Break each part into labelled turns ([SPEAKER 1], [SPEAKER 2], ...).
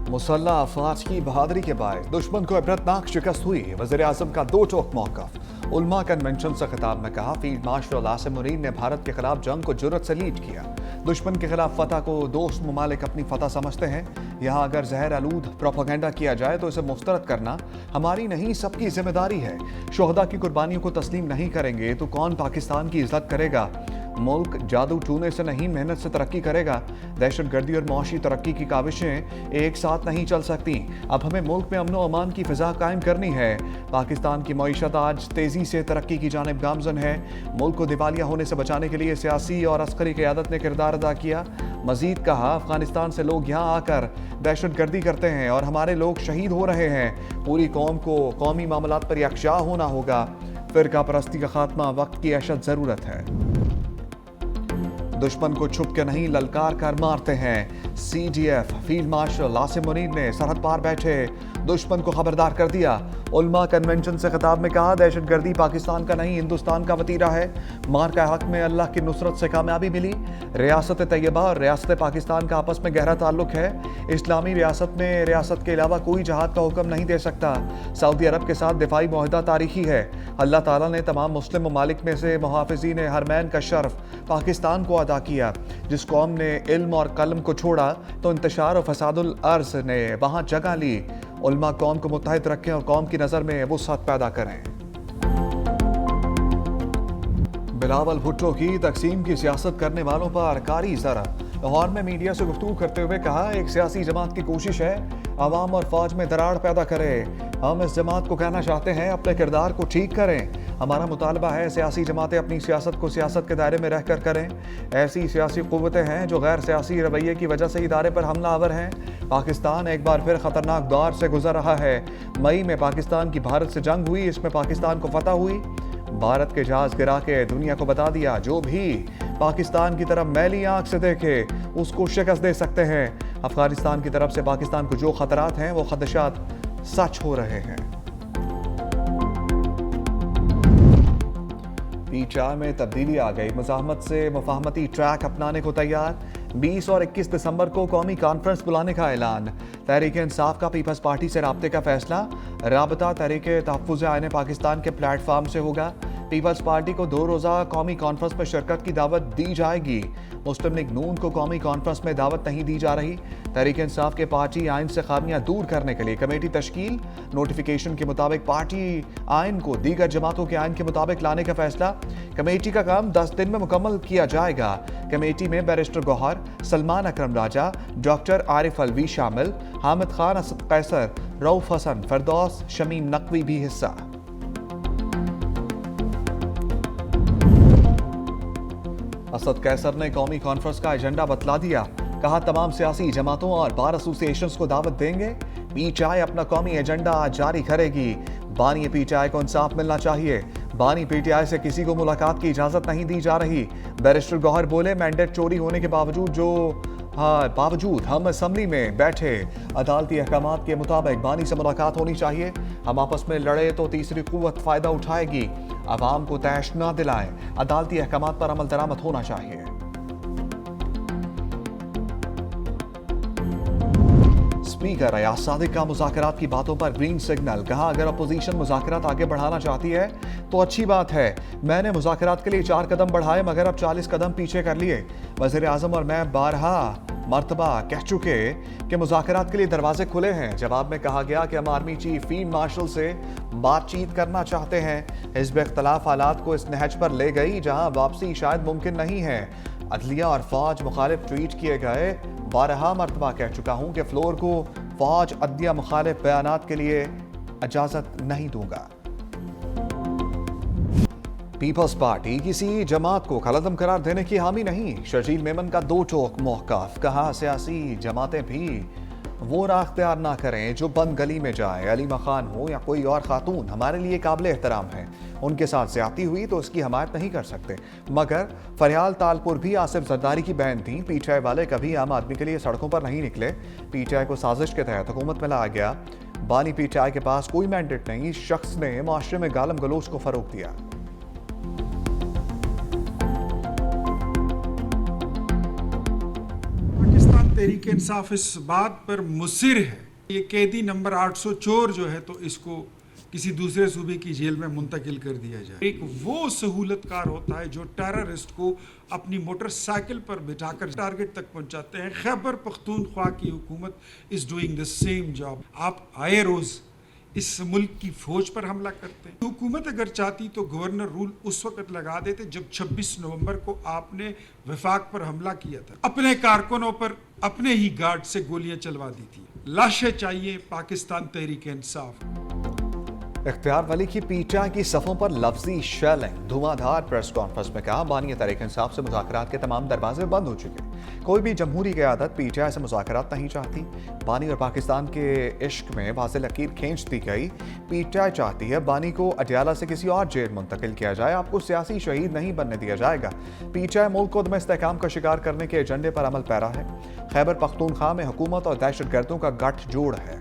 [SPEAKER 1] मुसल्लह अफवाज की बहादुरी के बाद दुश्मन को इबरतनाक शिकस्त हुई। वज़ीर-ए-आज़म का दो टोक मौक़िफ़। उलमा कन्वेंशन से खिताब में कहा, फील्ड मार्शल आसिम मुनीर ने भारत के खिलाफ जंग को जुर्रत से लीड किया। दुश्मन के खिलाफ फतह को दोस्त ममालिक अपनी फतह समझते हैं। यहाँ अगर जहर आलूद प्रोपेगेंडा किया जाए तो इसे मुस्तरद करना हमारी नहीं सबकी जिम्मेदारी है। शोहदा की कुर्बानियों को तस्लीम नहीं करेंगे तो कौन पाकिस्तान की इज्जत करेगा। मुल्क जादू टूने से नहीं मेहनत से तरक्की करेगा। दहशतगर्दी और मुआशी तरक्की की काविशें एक साथ नहीं चल सकती। अब हमें मुल्क में अमन अमान की फिजा कायम करनी है। पाकिस्तान की मईशत आज तेज़ी से तरक्की की जानिब गामजन है। मुल्क को दिवालिया होने से बचाने के लिए सियासी और अस्करी क़यादत ने किरदार अदा किया। मजीद कहा, अफगानिस्तान से लोग यहाँ आकर दहशतगर्दी करते हैं और हमारे लोग शहीद हो रहे हैं। पूरी कौम को कौमी मामलात पर यकजा होना होगा। फ़िरका परस्ती का खात्मा वक्त की अशद ज़रूरत है। दुश्मन को छुप के नहीं ललकार कर मारते हैं। CDF field marshal Asim Munir ने सरहद पार बैठे दुश्मन को खबरदार कर दिया। उलमा कन्वेंशन से खिताब में कहा, दहशतगर्दी पाकिस्तान का नहीं हिंदुस्तान का वतीरा है। मार का हक में अल्लाह की नुसरत से कामयाबी मिली। रियासत तैयबा और रियासत पाकिस्तान का आपस में गहरा ताल्लुक है। इस्लामी रियासत में रियासत के अलावा कोई जहाद का हुक्म नहीं दे सकता। सऊदी अरब के साथ दिफाई मुआहदा तारीखी है। अल्लाह ताला ने तमाम मुस्लिम ममालिक में से मुहाफ़िज़ीन हरमैन का शर्फ पाकिस्तान को अदा किया। जिस कौम ने इल्म और कलम को छोड़ा तो इंतशार और फसादुल अर्ज़ ने वहाँ जगह ली। उलमा कौम को मुत्तहिद रखें और कौम की नज़र में वुसअत पैदा करें। बिलावल भुट्टो की तकसीम की सियासत करने वालों पर कारी ज़रा। लाहौर में मीडिया से गुफ्तगू करते हुए कहा, एक सियासी जमात की कोशिश है अवाम और फौज में दरार पैदा करे। हम इस जमात को कहना चाहते हैं अपने किरदार को ठीक करें। हमारा मुतालबा है सियासी जमातें अपनी सियासत को सियासत के दायरे में रहकर करें। ऐसी सियासी क़ुव्वतें हैं जो गैर सियासी रवैये की वजह से इदारे पर हमला आवर हैं। पाकिस्तान एक बार फिर ख़तरनाक दौर से गुजर रहा है। मई में पाकिस्तान की भारत से जंग हुई, इसमें पाकिस्तान को फतह हुई। भारत के जहाज गिरा के दुनिया को बता दिया, जो भी पाकिस्तान की तरफ मैली आंख से देखे उसको शिकस्त दे सकते हैं। अफगानिस्तान की तरफ से पाकिस्तान को जो खतरात हैं वो खदशात सच हो रहे हैं। PTI में तब्दीली आ गई। मुज़ाहमत से मुफाहमती ट्रैक अपनाने को तैयार। 20 और 21 दिसंबर को कौमी कॉन्फ्रेंस बुलाने का ऐलान। तहरीक इंसाफ का पीपल्स पार्टी से राब्ते का फैसला। राबता तहरीक तहफ़्फ़ुज़ आईन पाकिस्तान के प्लेटफार्म से होगा। पीपल्स पार्टी को 2 रोज़ा कौमी कॉन्फ्रेंस में शिरकत की दावत दी जाएगी। मुस्लिम लीग नून को कौमी कॉन्फ्रेंस में दावत नहीं दी जा रही। तहरीक इंसाफ के पार्टी आइन से खामियां दूर करने के लिए कमेटी तश्कील। नोटिफिकेशन के मुताबिक पार्टी आइन को दीगर जमातों के आइन के मुताबिक लाने का फैसला। कमेटी का काम 10 दिन में मुकम्मल किया जाएगा। कमेटी में बैरिस्टर गौहर, सलमान अकरम राजा, डॉक्टर आरिफ अलवी शामिल। हामिद खान, असद कैसर, रऊफ हसन, फरदौस, शमीम नकवी भी हिस्सा। असद कैसर ने कौमी कॉन्फ्रेंस का एजेंडा बतला दिया। कहा, तमाम सियासी जमातों और बार एसोसिएशंस को दावत देंगे। PTI अपना कौमी एजेंडा जारी करेगी। बानी PTI को इंसाफ मिलना चाहिए। बानी PTI से किसी को मुलाकात की इजाजत नहीं दी जा रही। बैरिस्टर गौहर बोले, मैंडेट चोरी होने के बावजूद हम असम्बली में बैठे अदालती अहकामात के मुताबिक बानी से मुलाकात होनी चाहिए। हम आपस में लड़े तो तीसरी कुव्वत फ़ायदा उठाएगी। अवाम को तैश न दिलाएं। अदालती अहकामात पर अमल दरामद होना चाहिए। स्पीकर अयाज सादिक का मुज़ाकरात की बातों पर ग्रीन सिग्नल। कहा, अगर अपोजिशन मुज़ाकरात आगे बढ़ाना चाहती है तो अच्छी बात है। मैंने मुज़ाकरात के लिए 4 कदम बढ़ाए मगर अब 40 कदम पीछे कर लिए। वज़ीर-ए-आज़म और मैं 12 मरतबा कह चुके कि मुज़ाकरात के लिए दरवाजे खुले हैं। जवाब में कहा गया कि हम आर्मी चीफ फील्ड मार्शल से बातचीत करना चाहते हैं। हिज़्ब इख्तलाफ हालात को इस नहज पर ले गई जहां वापसी शायद मुमकिन नहीं है। अदलिया और फौज मुखालिफ ट्वीट किए गए। 12 मरतबा कह चुका हूं कि फ्लोर को फौज अदलिया मुखालिफ बयानात के लिए इजाज़त नहीं दूंगा। पीपल्स पार्टी किसी जमात को कलअदम करार देने की हामी नहीं। शर्जील मेमन का 2 टोक मौक़िफ़। कहा, सियासी जमातें भी वो राह अख्तियार ना करें जो बंद गली में जाए। अलीमा खान हो या कोई और खातून हमारे लिए काबिल एहतराम है। उनके साथ ज्यादती हुई तो उसकी हमायत नहीं कर सकते। मगर फरियाल तालपुर भी आसिफ जरदारी की बहन थी। PTI वाले कभी आम आदमी के लिए सड़कों पर नहीं निकले। PTI को साजिश के तहत हुकूमत में लाया गया। बानी PTI के पास कोई मैंडेट नहीं। इस शख्स ने माशरे में गालम गलोच को फरोग दिया।
[SPEAKER 2] पाकिस्तान तहरीक इंसाफ इस बात पर मुसिर है ये कैदी नंबर 800 चोर जो है तो इसको किसी दूसरे सूबे की जेल में मुंतकिल कर दिया जाए। एक वो सहूलतकार होता है जो टेररिस्ट को अपनी मोटरसाइकिल पर बिठाकर टारगेट तक पहुंचाते हैं। खैबर पख्तूनख्वा की हुकूमत is doing the same job. आप आए रोज इस मुल्क की फौज पर हमला करते हैं। हुकूमत अगर चाहती तो गवर्नर रूल उस वक्त लगा देते जब 26 नवंबर को आपने वफाक पर हमला किया था। अपने कारकुनों पर अपने ही गार्ड से गोलियां चलवा दी थी। लाशें चाहिए पाकिस्तान तहरीक इंसाफ।
[SPEAKER 1] इख्तियार वली की पीटीआई की सफ़ों पर लफ्जी शेलिंग। धुआंधार प्रेस कॉन्फ्रेंस में कहा बानी तहरीक इंसाफ से मुज़ाकरात के तमाम दरवाजे बंद हो चुके। कोई भी जमहूरी क़यादत पीटीआई से मुज़ाकरात नहीं चाहती। बानी और पाकिस्तान के इश्क में वाज़ेह लकीर खींच दी गई। पीटीआई चाहती है बानी को अडियाला से किसी और जेल मुंतकिल किया जाए। आपको सियासी शहीद नहीं बनने दिया जाएगा। पीटीआई मुल्क को दम इस्तेहकाम का शिकार करने के एजेंडे पर अमल पैरा है। खैबर पख्तूनख्वा में हुकूमत और दहशतगर्दों का गठजोड़ है।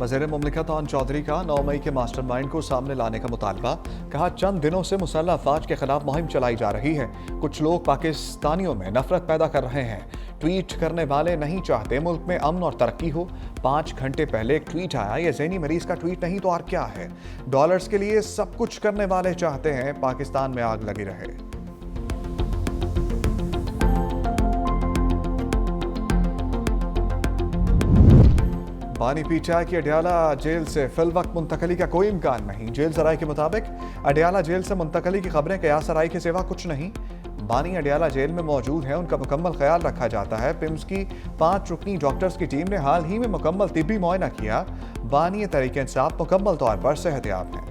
[SPEAKER 1] वज़ीर मुमलिकत आन चौधरी का 9 मई के मास्टरमाइंड को सामने लाने का मुतालबा। कहा चंद दिनों से मुसल्लह अफवाज के खिलाफ मुहिम चलाई जा रही है। कुछ लोग पाकिस्तानियों में नफरत पैदा कर रहे हैं। ट्वीट करने वाले नहीं चाहते मुल्क में अमन और तरक्की हो। 5 घंटे पहले एक ट्वीट आया, ये ज़हनी मरीज का ट्वीट नहीं तो और क्या है। डॉलर्स के लिए सब कुछ करने वाले चाहते हैं पाकिस्तान में आग लगी रहे। बानी पीटीआई की अडियाला जेल से फिल वक्त मुंतकली का कोई इम्कान नहीं। जेल सराय के मुताबिक अडियाला जेल से मुंतकली की खबरें कयास सराय के सिवा कुछ नहीं। बानी अडियाला जेल में मौजूद है, उनका मुकम्मल ख्याल रखा जाता है। पिम्स की 5 रुकनी डॉक्टर्स की टीम ने हाल ही में मुकम्मल तिब्बी मुआयना किया। बानी तहरीक इंसाफ मुकम्मल तौर पर सेहतयाब है।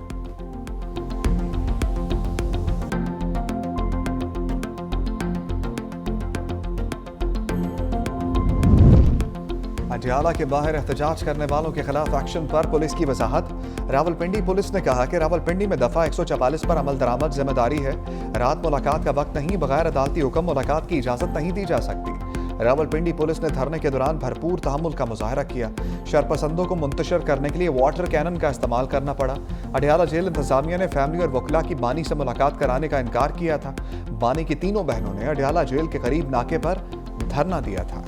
[SPEAKER 1] अडियाला के बाहर एहतजाज करने वालों के खिलाफ एक्शन पर पुलिस की वजाहत। रावलपिंडी पुलिस ने कहा कि रावलपिंडी में दफा 144 पर अमल दरामद जिम्मेदारी है। रात मुलाकात का वक्त नहीं, बगैर अदालती हुक्म मुलाकात की इजाजत नहीं दी जा सकती। रावलपिंडी पुलिस ने धरने के दौरान भरपूर तहम्मुल का मुजाहरा किया। शरपसंदों को मुंतशिर करने के लिए वाटर कैनन का इस्तेमाल करना पड़ा। अडियाला जेल इंतजामिया ने फैमिली और वकला की बानी से मुलाकात कराने का इनकार किया था। बानी की तीनों बहनों ने अडियाला जेल के करीब नाके पर धरना दिया था।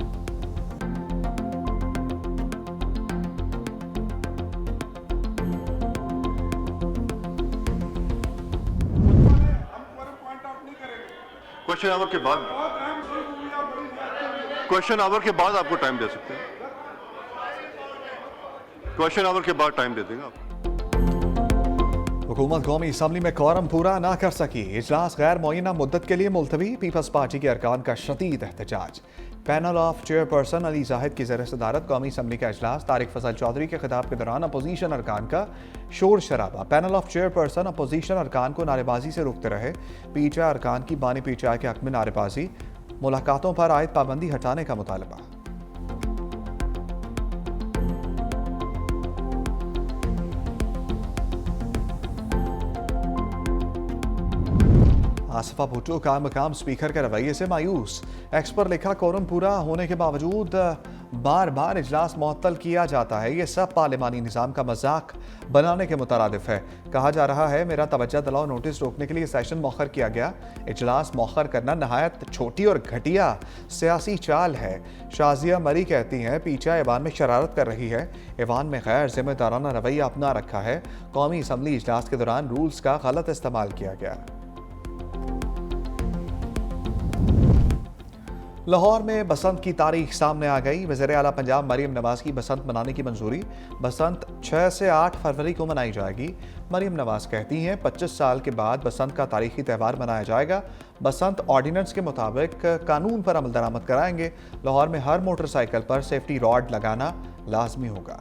[SPEAKER 3] क्वेश्चन आवर के बाद आपको टाइम दे सकते हैं। क्वेश्चन आवर के बाद टाइम दे देंगे आपको।
[SPEAKER 1] हुकूमत कौमी असम्बली में कोरम पूरा ना कर सकी। इजलास गैर मुअय्यना मुद्दत के लिए मुलतवी। पीपल्स पार्टी के अरकान का शदीद एहतजाज। Panel of chairperson Ali Zahid की ज़ेर सदारत कौमी असम्बली का इजलास। तारिक फजल चौधरी के खिताब के दौरान अपोजिशन अरकान का शोर शराबा। पैनल ऑफ चेयरपर्सन अपोजिशन अरकान को नारेबाजी से रोकते रहे। पीटीआई अरकान की बानी पीटीआई के हक में नारेबाजी। मुलाकातों पर आयद पाबंदी हटाने का मुतालबा। आसफा भुट्टो का मकाम स्पीकर के रवैये से मायूस। एक्स पर लिखा कोरम पूरा होने के बावजूद बार बार इजलास मुअत्तल किया जाता है। ये सब पार्लिमानी निज़ाम का मजाक बनाने के मुतरादिफ है। कहा जा रहा है मेरा तवज्जो दिलाओ नोटिस रोकने के लिए सेशन मौखर किया गया। इजलास मौखर करना नहायत छोटी और घटिया सियासी चाल है। शाजिया मरी कहती हैं पीटीआई ऐवान में शरारत कर रही है। ऐवान में गैर जिम्मेदाराना रवैया अपना रखा है। कौमी असम्बली इजलास के दौरान रूल्स का गलत इस्तेमाल किया गया। लाहौर में बसंत की तारीख सामने आ गई। वज़ीर आला पंजाब मरीम नवाज की बसंत मनाने की मंजूरी। बसंत 6 से 8 फरवरी को मनाई जाएगी। मरीम नवाज कहती हैं 25 साल के बाद बसंत का तारीखी त्यौहार मनाया जाएगा। बसंत ऑर्डिनेंस के मुताबिक कानून पर अमल दरामद कराएंगे। लाहौर में हर मोटरसाइकिल पर सेफ्टी रॉड लगाना लाजमी होगा।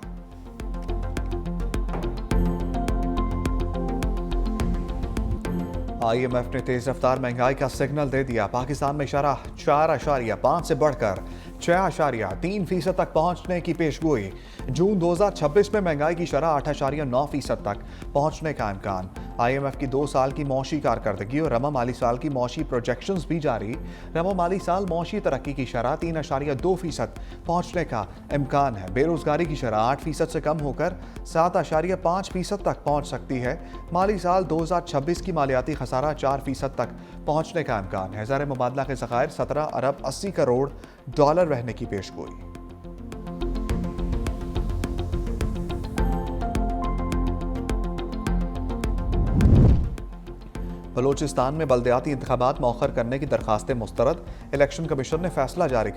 [SPEAKER 1] IMF ने तेज रफ्तार महंगाई का सिग्नल दे दिया। पाकिस्तान में शरह 4.5 से बढ़कर 6.3% तक पहुंचने की पेशगोई। जून 2026 में महंगाई की शरह 8.9% तक पहुंचने का इम्कान। IMF की 2 साल की मौशी कारकर्दगी और रवा माली साल की मौशी प्रोजेक्शंस भी जारी। रवा माली साल मौशी तरक्की की शरह 3.2% पहुंचने का इम्कान है। बेरोजगारी की शरह 8% से कम होकर 7.5% तक पहुंच सकती है। माली साल 2026 की मालियाती खसारा 4% तक पहुंचने का इम्कान है। ज़र मुबादला के ज़खायर 17 अरब 80 करोड़ डॉलर रहने की पेशगोई। बलोचिस्तान में बल्दियाती इंतखाबात मौखर करने की दरखास्तें मुस्तरद। इलेक्शन कमीशन ने फैसला जारी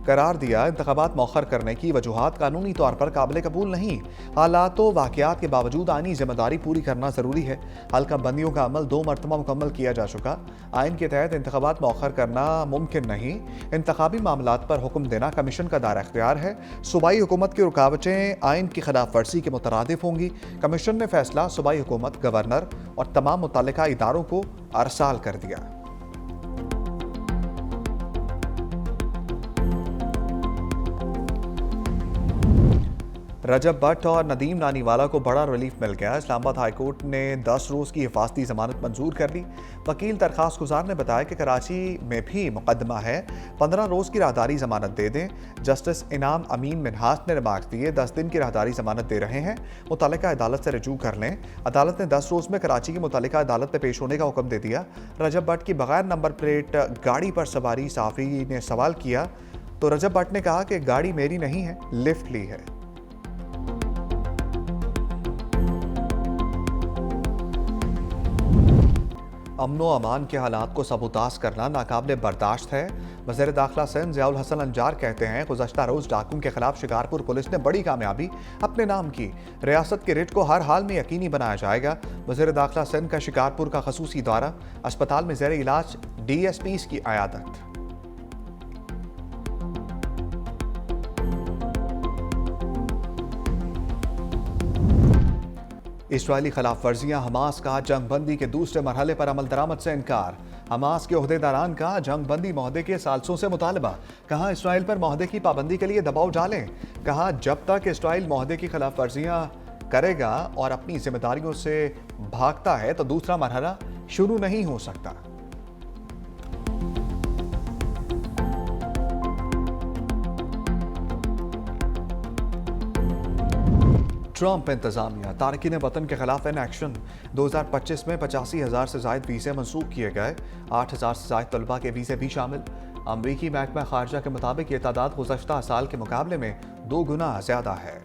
[SPEAKER 1] करार दिया इंतखाबात मौखर करने की वजूहात कानूनी तौर पर काबिल कबूल नहीं। हालात व वाक़यात के बावजूद आइनी जिम्मेदारी पूरी करना ज़रूरी है। हल्का बंदियों का अमल 2 मरतबा मुकम्मल किया जा चुका। आइन के तहत इंतखाबात मौखर करना मुमकिन नहीं। इंतखाबी मामलात पर हुक्म देना कमीशन का दायरा इख्तियार है। सूबाई हुकूमत की रुकावटें आइन की खिलाफ वर्जी के मुतरादिफ होंगी। कमीशन ने फैसला सूबाई हुकूमत, गवर्नर और तमाम मुतल्लिका इदारों को अरसाल कर दिया। रजब भट्ट और नदीम नानीवाला को बड़ा रिलीफ मिल गया। इस्लामाबाद हाई कोर्ट ने 10 रोज़ की हिफाजती जमानत मंजूर कर ली। वकील दरखास्त गुजार ने बताया कि कराची में भी मुकदमा है, 15 रोज़ की राहदारी जमानत दे दें। जस्टिस इनाम अमीन मिनहास ने रिमार्क दिए 10 दिन की राहदारी जमानत दे रहे हैं, मुतल्लिका अदालत से रजू कर लें। अदालत ने 10 रोज़ में कराची की मुतल्लिका अदालत में पेश होने का हुक्म दे दिया। रजब भट्ट की बगैर नंबर प्लेट गाड़ी पर सवारी साफी ने सवाल किया तो रजब भट्ट ने कहा कि गाड़ी मेरी नहीं है, लिफ्ट ली है। अमनो अमान के हालात को सबूताज करना नाकाबिले बर्दाश्त है। वज़ीर दाखिला सिंध ज़ियाउल हसन अंजार कहते हैं गुज़श्ता रोज़ डाकुओं के खिलाफ शिकारपुर पुलिस ने बड़ी कामयाबी अपने नाम की। रियासत के रिट को हर हाल में यकीनी बनाया जाएगा। वज़ीर दाखिला सिंध का शिकारपुर का खसूसी दौरा, अस्पताल में ज़ेर इलाज DSPs की अयादत। इसराइली खिलाफ वर्जियां, हमास का जंगबंदी के दूसरे मरहले पर अमल दरामद से इनकार। हमास के ओहदेदारान का जंगबंदी माहदे के सालसों से मुतालबा। कहा इसराइल पर माहदे की पाबंदी के लिए दबाव डालें। कहा जब तक इसराइल माहदे की खिलाफ वर्जियां करेगा और अपनी जिम्मेदारियों से भागता है तो दूसरा मरहला शुरू नहीं हो सकता। ट्रंप इंतजामिया, तारकीन वतन के खिलाफ इन एक्शन। 2025 में 85,000 से जायद वीज़े मनसूख किए गए। 8,000 से जायद तलबा के वीज़े भी शामिल। अमरीकी महकमा खारजा के मुताबिक ये तादाद गुज़श्ता साल के मुकाबले में 2 गुना ज़्यादा है।